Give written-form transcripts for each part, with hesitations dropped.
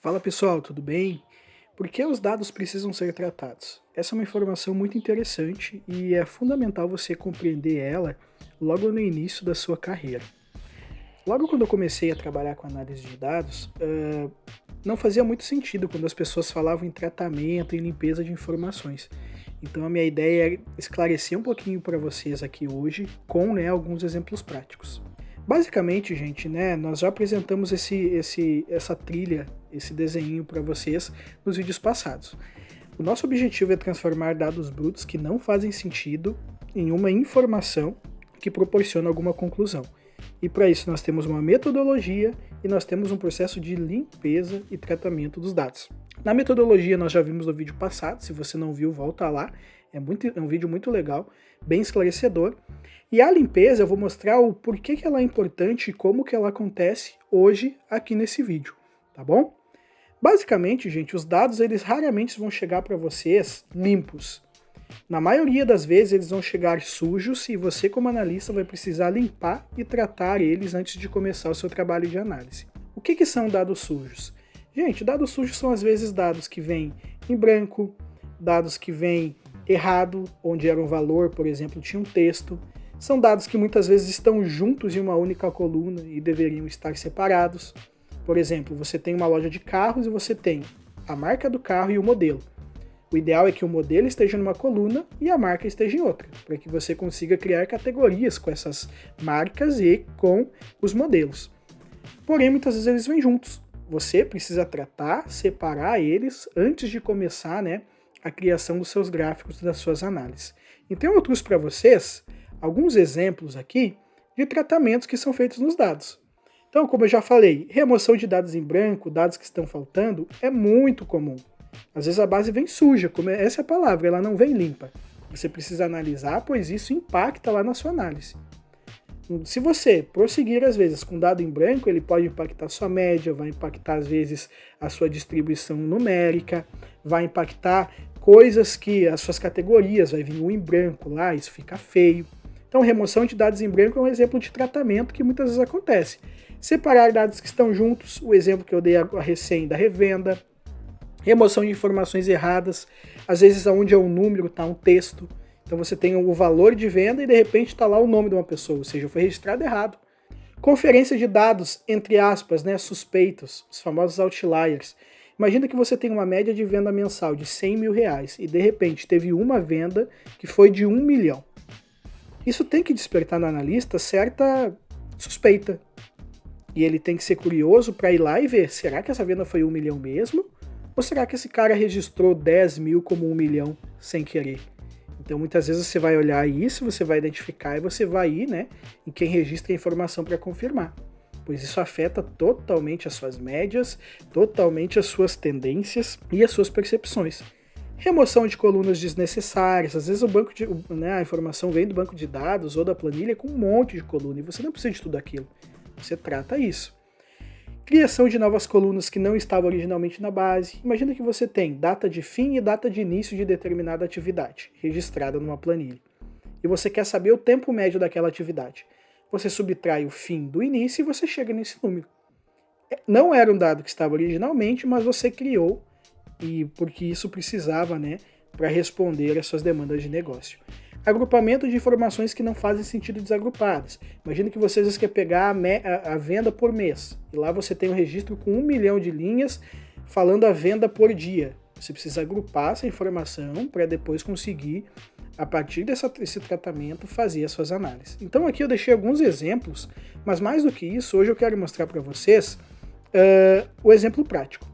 Fala pessoal, tudo bem? Por que os dados precisam ser tratados? Essa é uma informação muito interessante e é fundamental você compreender ela logo no início da sua carreira. Logo quando eu comecei a trabalhar com análise de dados, não fazia muito sentido quando as pessoas falavam em tratamento e limpeza de informações. Então a minha ideia é esclarecer um pouquinho para vocês aqui hoje com alguns exemplos práticos. Basicamente, gente, nós já apresentamos essa trilha, esse desenho para vocês nos vídeos passados. O nosso objetivo é transformar dados brutos que não fazem sentido em uma informação que proporciona alguma conclusão. E para isso nós temos uma metodologia e nós temos um processo de limpeza e tratamento dos dados. Na metodologia nós já vimos no vídeo passado, se você não viu, volta lá, é um vídeo muito legal, bem esclarecedor. E a limpeza eu vou mostrar o porquê que ela é importante e como que ela acontece hoje aqui nesse vídeo, tá bom? Basicamente, gente, os dados eles raramente vão chegar para vocês limpos. Na maioria das vezes eles vão chegar sujos e você como analista vai precisar limpar e tratar eles antes de começar o seu trabalho de análise. O que são dados sujos? Gente, dados sujos são às vezes dados que vêm em branco, dados que vêm errado, onde era um valor, por exemplo, tinha um texto. São dados que muitas vezes estão juntos em uma única coluna e deveriam estar separados. Por exemplo, você tem uma loja de carros e você tem a marca do carro e o modelo. O ideal é que o modelo esteja numa coluna e a marca esteja em outra, para que você consiga criar categorias com essas marcas e com os modelos. Porém, muitas vezes eles vêm juntos. Você precisa tratar, separar eles antes de começar a criação dos seus gráficos, das suas análises. Então eu trouxe para vocês alguns exemplos aqui de tratamentos que são feitos nos dados. Então, como eu já falei, remoção de dados em branco, dados que estão faltando, é muito comum. Às vezes a base vem suja, essa é a palavra, ela não vem limpa. Você precisa analisar, pois isso impacta lá na sua análise. Se você prosseguir às vezes com dado em branco, ele pode impactar a sua média, vai impactar às vezes a sua distribuição numérica, vai impactar coisas que as suas categorias, vai vir um em branco lá, isso fica feio. Então, remoção de dados em branco é um exemplo de tratamento que muitas vezes acontece. Separar dados que estão juntos, o exemplo que eu dei a recém da revenda. Remoção de informações erradas, às vezes onde é um número está um texto. Então você tem o valor de venda e de repente está lá o nome de uma pessoa, ou seja, foi registrado errado. Conferência de dados, entre aspas, suspeitos, os famosos outliers. Imagina que você tem uma média de venda mensal de R$100 mil e de repente teve uma venda que foi de 1 milhão. Isso tem que despertar no analista certa suspeita. E ele tem que ser curioso para ir lá e ver, será que essa venda foi 1 milhão mesmo? Ou será que esse cara registrou 10 mil como 1 milhão sem querer? Então muitas vezes você vai olhar isso, você vai identificar e você vai ir em quem registra a informação para confirmar. Pois isso afeta totalmente as suas médias, totalmente as suas tendências e as suas percepções. Remoção de colunas desnecessárias, às vezes a informação vem do banco de dados ou da planilha com um monte de coluna e você não precisa de tudo aquilo. Você trata isso. Criação de novas colunas que não estavam originalmente na base. Imagina que você tem data de fim e data de início de determinada atividade, registrada numa planilha. E você quer saber o tempo médio daquela atividade. Você subtrai o fim do início e você chega nesse número. Não era um dado que estava originalmente, mas você criou, e porque isso precisava para responder às suas demandas de negócio. Agrupamento de informações que não fazem sentido desagrupadas. Imagina que você às vezes quer pegar a venda por mês, e lá você tem um registro com 1 milhão de linhas falando a venda por dia. Você precisa agrupar essa informação para depois conseguir, a partir desse tratamento, fazer as suas análises. Então aqui eu deixei alguns exemplos, mas mais do que isso, hoje eu quero mostrar para vocês o exemplo prático.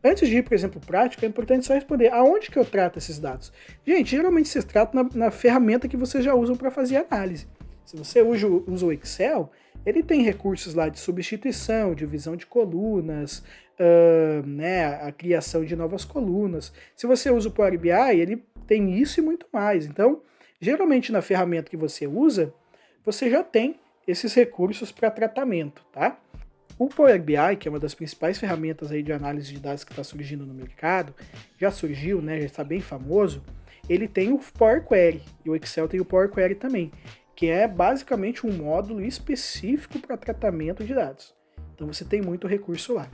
Antes de ir para o exemplo prático, é importante só responder aonde que eu trato esses dados. Gente, geralmente vocês tratam na ferramenta que vocês já usam para fazer análise. Se você usa o Excel, ele tem recursos lá de substituição, divisão de colunas, a criação de novas colunas. Se você usa o Power BI, ele tem isso e muito mais. Então, geralmente na ferramenta que você usa, você já tem esses recursos para tratamento, tá? O Power BI, que é uma das principais ferramentas aí de análise de dados que está surgindo no mercado, já surgiu, já está bem famoso, ele tem o Power Query, e o Excel tem o Power Query também, que é basicamente um módulo específico para tratamento de dados. Então você tem muito recurso lá.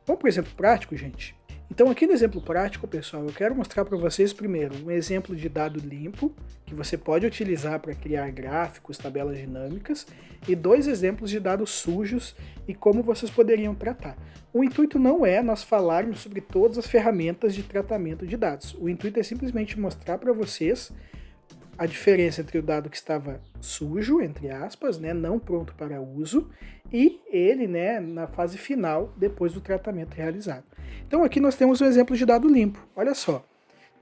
Vamos para o exemplo prático, gente? Então aqui no exemplo prático, pessoal, eu quero mostrar para vocês primeiro um exemplo de dado limpo, que você pode utilizar para criar gráficos, tabelas dinâmicas, e 2 exemplos de dados sujos e como vocês poderiam tratar. O intuito não é nós falarmos sobre todas as ferramentas de tratamento de dados. O intuito é simplesmente mostrar para vocês a diferença entre o dado que estava sujo, entre aspas, né, não pronto para uso, e ele, né, na fase final, depois do tratamento realizado. Então aqui nós temos um exemplo de dado limpo. Olha só,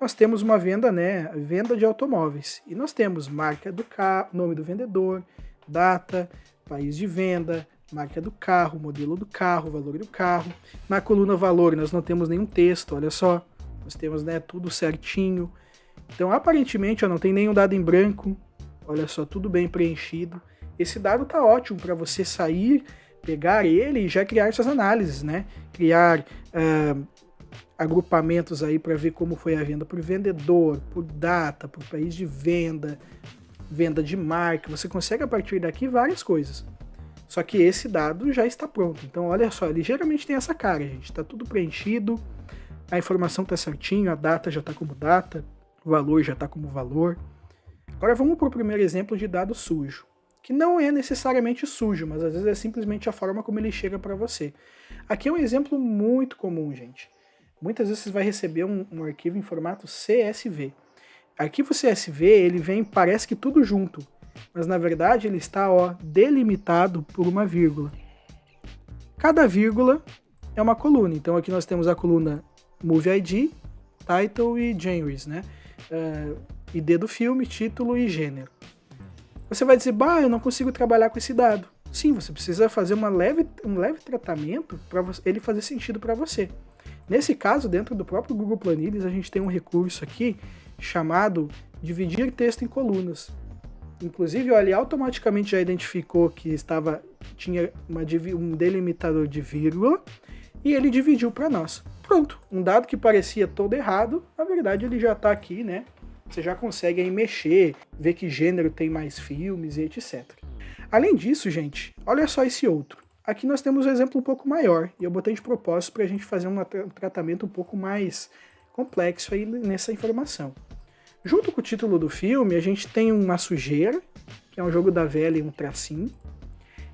nós temos uma venda, né, venda de automóveis, e nós temos marca do carro, nome do vendedor, data, país de venda, marca do carro, modelo do carro, valor do carro. Na coluna valor nós não temos nenhum texto, olha só, nós temos, né, tudo certinho. Então, aparentemente, não tem nenhum dado em branco. Olha só, tudo bem preenchido. Esse dado está ótimo para você sair, pegar ele e já criar suas análises, né? Criar agrupamentos aí para ver como foi a venda por vendedor, por data, por país de venda, venda de marca. Você consegue, a partir daqui, várias coisas. Só que esse dado já está pronto. Então, olha só, ele geralmente tem essa cara, gente. Está tudo preenchido, a informação está certinho, a data já está como data, o valor já está como valor. Agora vamos para o primeiro exemplo de dado sujo, que não é necessariamente sujo, mas às vezes é simplesmente a forma como ele chega para você. Aqui é um exemplo muito comum, gente. Muitas vezes você vai receber um arquivo em formato CSV. Arquivo CSV, ele vem, parece que tudo junto, mas na verdade ele está delimitado por uma vírgula. Cada vírgula é uma coluna, então aqui nós temos a coluna Movie ID, Title e Genres, né? ID do filme, título e gênero. Você vai dizer, eu não consigo trabalhar com esse dado. Sim, você precisa fazer um leve tratamento para ele fazer sentido para você. Nesse caso, dentro do próprio Google Planilhas, a gente tem um recurso aqui chamado dividir texto em colunas. Inclusive, ele automaticamente já identificou que tinha um delimitador de vírgula e ele dividiu para nós. Pronto, um dado que parecia todo errado, na verdade ele já está aqui, né? Você já consegue aí mexer, ver que gênero tem mais filmes e etc. Além disso, gente, olha só esse outro. Aqui nós temos um exemplo um pouco maior, e eu botei de propósito para a gente fazer um tratamento um pouco mais complexo aí nessa informação. Junto com o título do filme, a gente tem uma sujeira, que é um jogo da velha e um tracinho.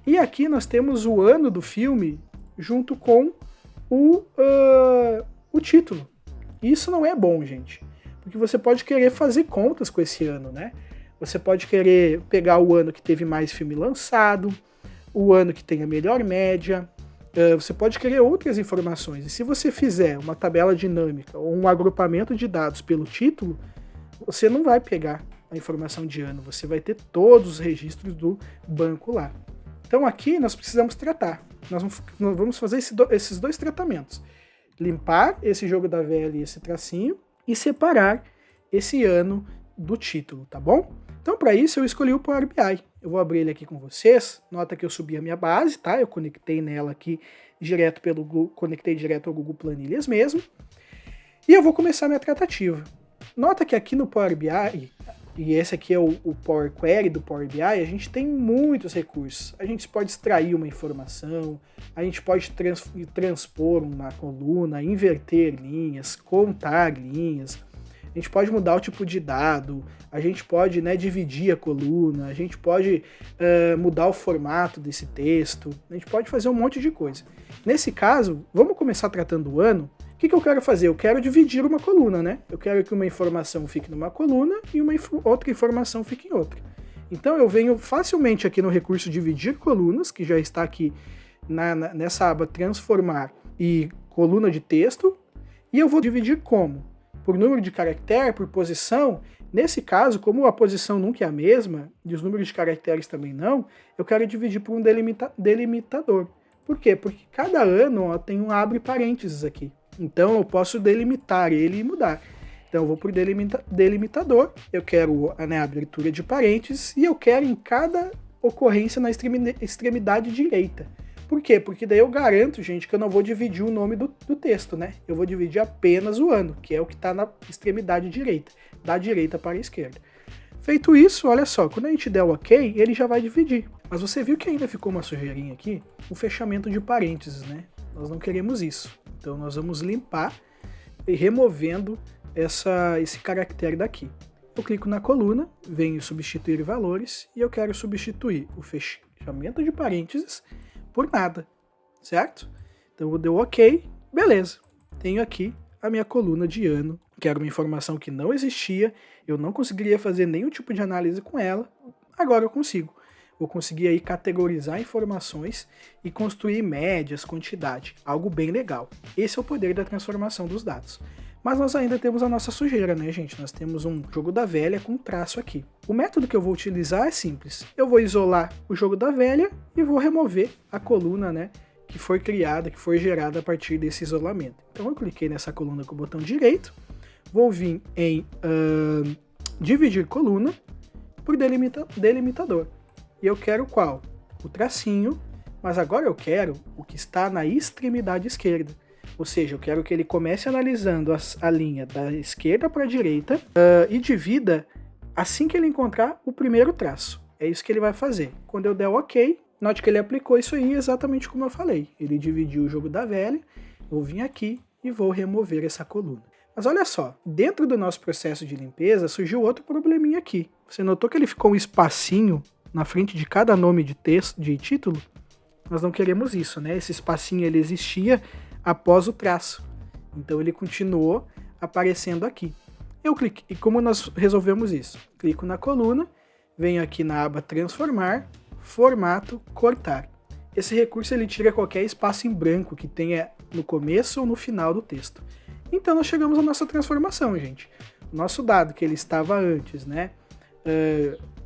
E aqui nós temos o ano do filme junto com o título. Isso não é bom, gente, porque você pode querer fazer contas com esse ano, né? Você pode querer pegar o ano que teve mais filme lançado, o ano que tem a melhor média, você pode querer outras informações. E se você fizer uma tabela dinâmica ou um agrupamento de dados pelo título, você não vai pegar a informação de ano, você vai ter todos os registros do banco lá. Então aqui nós precisamos tratar. Nós vamos fazer esses 2 tratamentos. Limpar esse jogo da velha e esse tracinho e separar esse ano do título, tá bom? Então para isso eu escolhi o Power BI. Eu vou abrir ele aqui com vocês. Nota que eu subi a minha base, tá? Eu conectei nela aqui conectei direto ao Google Planilhas mesmo. E eu vou começar a minha tratativa. Nota que aqui no Power BI, e esse aqui é o Power Query do Power BI, a gente tem muitos recursos. A gente pode extrair uma informação, a gente pode transpor uma coluna, inverter linhas, contar linhas, a gente pode mudar o tipo de dado, a gente pode, né, dividir a coluna, a gente pode mudar o formato desse texto, a gente pode fazer um monte de coisa. Nesse caso, vamos começar tratando o ano. O que eu quero fazer? Eu quero dividir uma coluna, né? Eu quero que uma informação fique numa coluna e outra informação fique em outra. Então eu venho facilmente aqui no recurso dividir colunas, que já está aqui nessa aba transformar e coluna de texto, e eu vou dividir como? Por número de caractere, por posição. Nesse caso, como a posição nunca é a mesma, e os números de caracteres também não, eu quero dividir por um delimitador. Por quê? Porque cada ano tem um abre parênteses aqui. Então eu posso delimitar ele e mudar. Então eu vou por delimitador, eu quero a abertura de parênteses e eu quero em cada ocorrência na extremidade direita. Por quê? Porque daí eu garanto, gente, que eu não vou dividir o nome do texto, né? Eu vou dividir apenas o ano, que é o que está na extremidade direita, da direita para a esquerda. Feito isso, olha só, quando a gente der o OK, ele já vai dividir. Mas você viu que ainda ficou uma sujeirinha aqui? O fechamento de parênteses, né? Nós não queremos isso. Então nós vamos limpar e removendo esse caractere daqui. Eu clico na coluna, venho substituir valores e eu quero substituir o fechamento de parênteses por nada, certo? Então eu dou OK, beleza. Tenho aqui a minha coluna de ano, que era uma informação que não existia, eu não conseguiria fazer nenhum tipo de análise com ela, agora eu consigo. Vou conseguir aí categorizar informações e construir médias, quantidade, algo bem legal. Esse é o poder da transformação dos dados. Mas nós ainda temos a nossa sujeira, né, gente? Nós temos um jogo da velha com traço aqui. O método que eu vou utilizar é simples. Eu vou isolar o jogo da velha e vou remover a coluna, né, que foi criada, que foi gerada a partir desse isolamento. Então eu cliquei nessa coluna com o botão direito, vou vir em dividir coluna por delimitador. E eu quero qual? O tracinho, mas agora eu quero o que está na extremidade esquerda. Ou seja, eu quero que ele comece analisando a linha da esquerda para a direita e divida assim que ele encontrar o primeiro traço. É isso que ele vai fazer. Quando eu der OK, note que ele aplicou isso aí exatamente como eu falei. Ele dividiu o jogo da velha, vou vir aqui e vou remover essa coluna. Mas olha só, dentro do nosso processo de limpeza surgiu outro probleminha aqui. Você notou que ele ficou um espacinho na frente de cada nome de texto, de título? Nós não queremos isso, né? Esse espacinho ele existia após o traço. Então ele continuou aparecendo aqui. Eu clico, e como nós resolvemos isso? Clico na coluna, venho aqui na aba transformar, formato, cortar. Esse recurso ele tira qualquer espaço em branco que tenha no começo ou no final do texto. Então nós chegamos à nossa transformação, gente. O nosso dado que ele estava antes, né?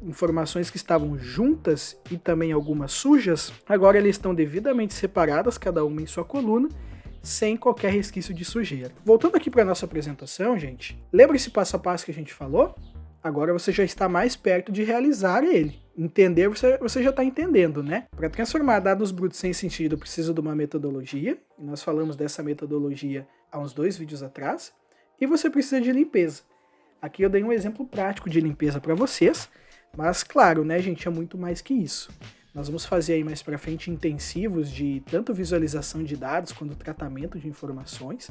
Informações que estavam juntas e também algumas sujas, agora eles estão devidamente separadas, cada uma em sua coluna, sem qualquer resquício de sujeira. Voltando aqui para a nossa apresentação, gente, lembra esse passo a passo que a gente falou? Agora você já está mais perto de realizar ele. Entender, você já está entendendo, né? Para transformar dados brutos sem sentido, eu preciso de uma metodologia, e nós falamos dessa metodologia há uns 2 vídeos atrás, e você precisa de limpeza. Aqui eu dei um exemplo prático de limpeza para vocês, mas claro, né, gente, é muito mais que isso. Nós vamos fazer aí mais para frente intensivos de tanto visualização de dados quanto tratamento de informações.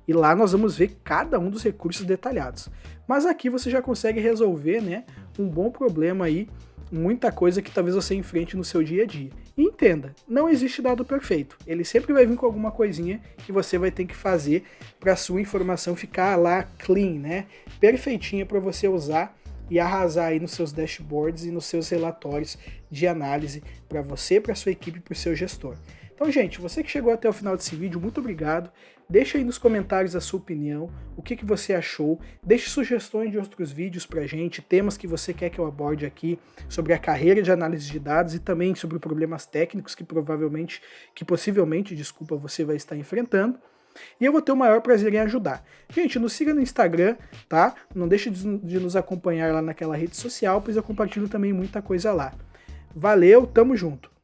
E lá nós vamos ver cada um dos recursos detalhados. Mas aqui você já consegue resolver, né, um bom problema aí, muita coisa que talvez você enfrente no seu dia a dia. E entenda, não existe dado perfeito. Ele sempre vai vir com alguma coisinha que você vai ter que fazer para a sua informação ficar lá clean, né, perfeitinha para você usar e arrasar aí nos seus dashboards e nos seus relatórios de análise para você, para sua equipe e para o seu gestor. Então, gente, você que chegou até o final desse vídeo, muito obrigado. Deixa aí nos comentários a sua opinião, o que você achou. Deixe sugestões de outros vídeos pra gente, temas que você quer que eu aborde aqui sobre a carreira de análise de dados e também sobre problemas técnicos que possivelmente, você vai estar enfrentando. E eu vou ter o maior prazer em ajudar. Gente, nos siga no Instagram, tá? Não deixe de nos acompanhar lá naquela rede social, pois eu compartilho também muita coisa lá. Valeu, tamo junto!